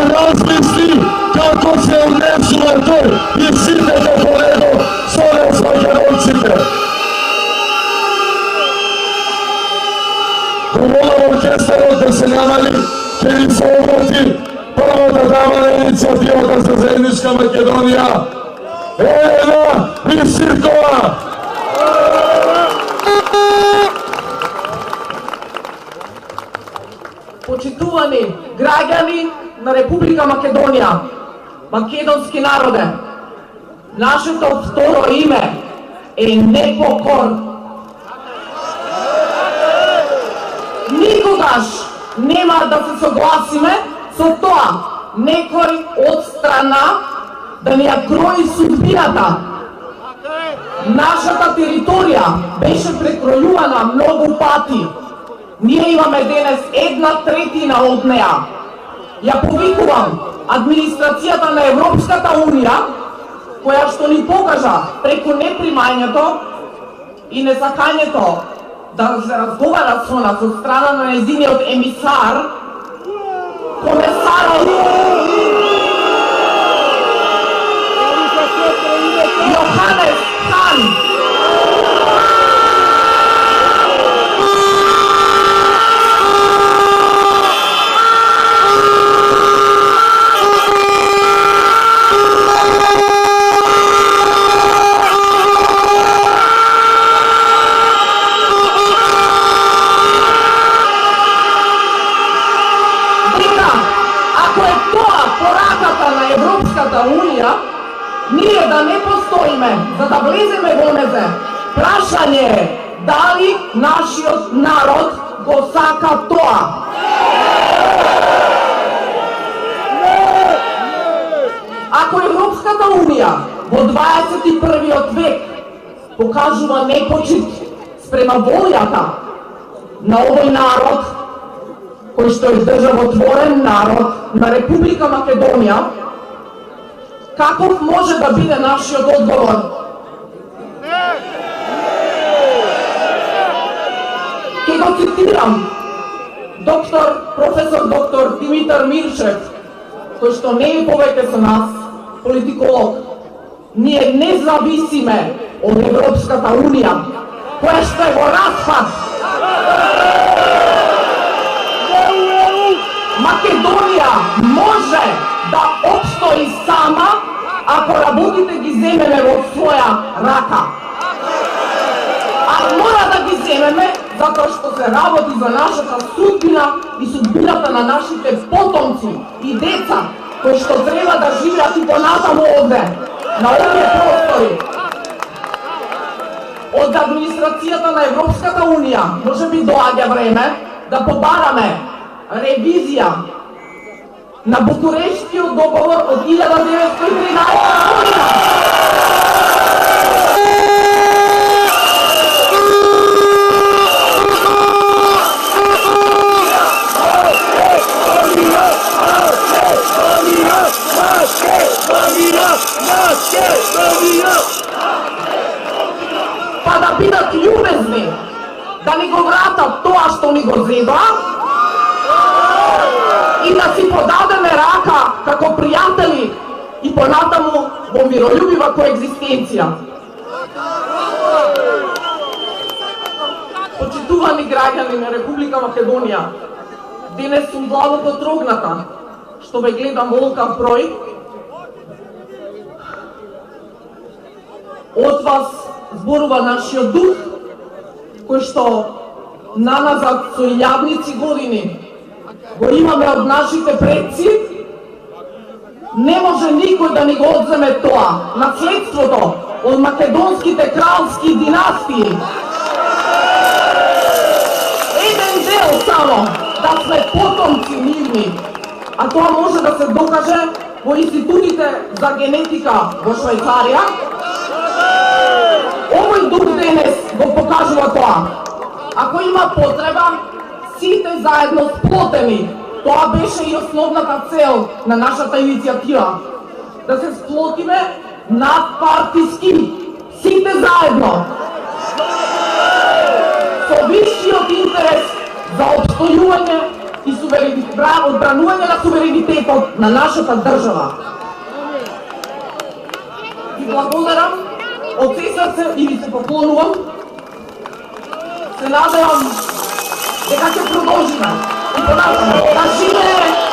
да размисли како се однесува тој и сите до поредо со нас македонците. Помолам оркестарот да се намали, ќе ни се обрати првата дама на иницијативата за заедничка Македонија, Елена Бисиркова. Почитувани граѓани на Република Македонија, македонски народе, нашето второ име е непокор. Никогаш нема да се согласиме со тоа некој од страна да ни ја крои судбината. Нашата територија беше прекројувана многу пати. Ние имаме денес 1/3 од неа. Ја повикувам администрацијата на Европската Унија, која што ни покажа преку непримањето и несакањето да се разговара со нас од страна на нејзиниот емисар, комесарот Јоханес Хан. Унија, ние да не постоиме за да влеземе во незе. Прашање е дали нашиот народ го сака тоа. Ако Европската Унија во 21. век покажува непочит спрема волјата на овој народ, кој што е државотворен народ на Република Македонија, каков може да биде нашиот одговор? Ке го цитирам професор доктор Димитар Мирчев, кој што не е повеќе со нас, политиколог. Ние не зависиме од Европската Унија, која што е во распад. Македонија може да обстои сама ако работите ги земеме во своја рака. А мора да ги земеме затоа што се работи за нашата судбина и судбината на нашите потомци и деца кои што треба да живеат и понатаму овде, на овие простори. Од администрацијата на Европската Унија можеби доаѓа време да побараме ревизија на Букурештскиот договор од 1913 година. Па да бидат љубезни, да ни го вратат тоа што ни го зеда и да си подадеме рака како пријатели и понатаму во миролюбива коегзистенција. Почитувани граѓани на Република Македонија, денес сум длабоко трогната што ве гледам во оваков број. Од вас зборува нашиот дух, кој што наназад со илјадници години го имаме од нашите предци. Не може никој да ни го одземе тоа, наследството од македонските кралски династии. Еден дел само да сме потомци нивни, а тоа може да се докаже во институтите за генетика во Швајцарија. Овој дух денес го покажува тоа. Ако има потреба, сите заедно сплотени. Тоа беше и основната цел на нашата иницијатива. Да се сплотиме надпартиски, сите заедно. Со висшиот интерес за обстојување и одбранување на суверенитетот на нашата држава. Ви благодарам од се срце и ви се поклонувам. Се надевам дека ќе продолжиме и понатаму да живее